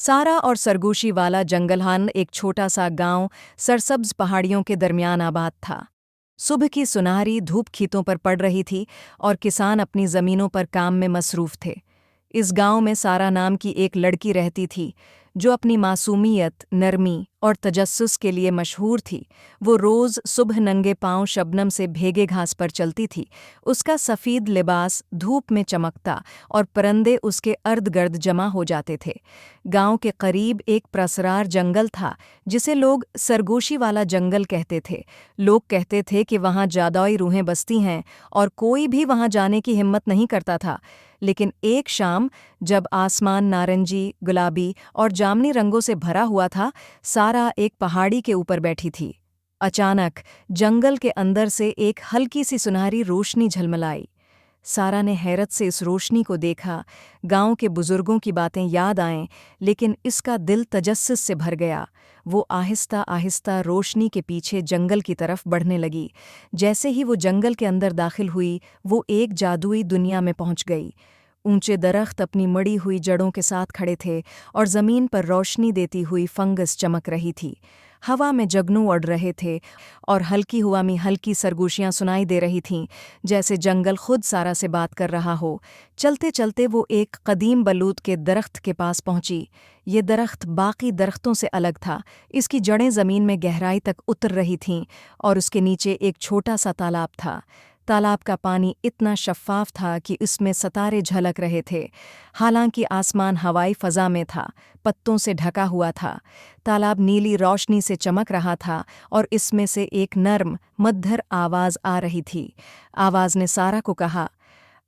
सारा और सरगोशी वाला जंगलहान एक छोटा सा गांव सरसब्ज पहाड़ियों के दरमियान आबाद था। सुबह की सुनहरी धूप खेतों पर पड़ रही थी और किसान अपनी जमीनों पर काम में मसरूफ थे। इस गांव में सारा नाम की एक लड़की रहती थी, जो अपनी मासूमियत, नरमी और तजस्सुस के लिए मशहूर थी। वो रोज़ सुबह नंगे पांव शबनम से भीगे घास पर चलती थी। उसका सफ़ेद लिबास धूप में चमकता और परिंदे उसके अर्द-गिर्द जमा हो जाते थे। गांव के करीब एक प्रसरार जंगल था, जिसे लोग सरगोशी वाला जंगल कहते थे। लोग कहते थे कि वहाँ जादुई रूहें बसती हैं और कोई भी वहाँ जाने की हिम्मत नहीं करता था। लेकिन एक शाम, जब आसमान नारंगी, गुलाबी और जामनी रंगों से भरा हुआ था, सारा एक पहाड़ी के ऊपर बैठी थी। अचानक जंगल के अंदर से एक हल्की सी सुनहरी रोशनी झलमलाई। सारा ने हैरत से इस रोशनी को देखा। गांव के बुजुर्गों की बातें याद आएं, लेकिन इसका दिल तजस्सुस से भर गया। वो आहिस्ता आहिस्ता रोशनी के पीछे जंगल की तरफ बढ़ने लगी। जैसे ही वो जंगल के अंदर दाखिल हुई, वो एक जादुई दुनिया में पहुंच गई। ऊंचे दरख्त अपनी मड़ी हुई जड़ों के साथ खड़े थे और जमीन पर रोशनी देती हुई फंगस चमक रही थी। हवा में जगनू उड़ रहे थे और हल्की हवा में हल्की सरगोशियां सुनाई दे रही थीं, जैसे जंगल खुद सारा से बात कर रहा हो। चलते चलते वो एक कदीम बलूत के दरख्त के पास पहुंची। ये दरख्त बाकी दरख्तों से अलग था। इसकी जड़ें जमीन में गहराई तक उतर रही थीं और उसके नीचे एक छोटा सा तालाब था। तालाब का पानी इतना शफ़ाफ था कि उसमें सितारे झलक रहे थे। हालांकि आसमान हवाई फ़ज़ा में था, पत्तों से ढका हुआ था। तालाब नीली रोशनी से चमक रहा था और इसमें से एक नर्म, मधुर आवाज़ आ रही थी। आवाज़ ने सारा को कहा,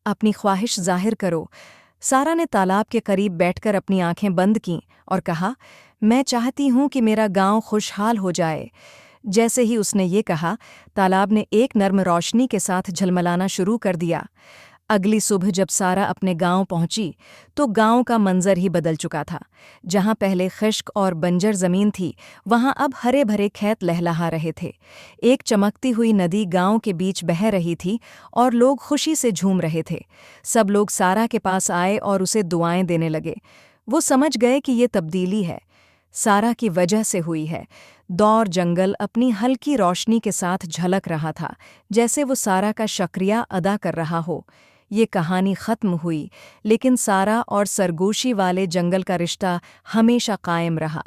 अपनी ख्वाहिश जाहिर करो। सारा ने तालाब के करीब बैठकर अपनी आंखें बंद कीं और कहा, मैं चाहती हूँ कि मेरा गांव खुशहाल हो जाए। जैसे ही उसने ये कहा, तालाब ने एक नर्म रोशनी के साथ झलमलाना शुरू कर दिया। अगली सुबह जब सारा अपने गांव पहुंची, तो गांव का मंजर ही बदल चुका था। जहां पहले खुश्क और बंजर जमीन थी, वहां अब हरे भरे खेत लहलहा रहे थे। एक चमकती हुई नदी गांव के बीच बह रही थी और लोग खुशी से झूम रहे थे। सब लोग सारा के पास आए और उसे दुआएं देने लगे। वो समझ गए कि ये तब्दीली है, सारा की वजह से हुई है। दौर जंगल अपनी हल्की रोशनी के साथ झलक रहा था, जैसे वो सारा का शुक्रिया अदा कर रहा हो। ये कहानी ख़त्म हुई, लेकिन सारा और सरगोशी वाले जंगल का रिश्ता हमेशा कायम रहा।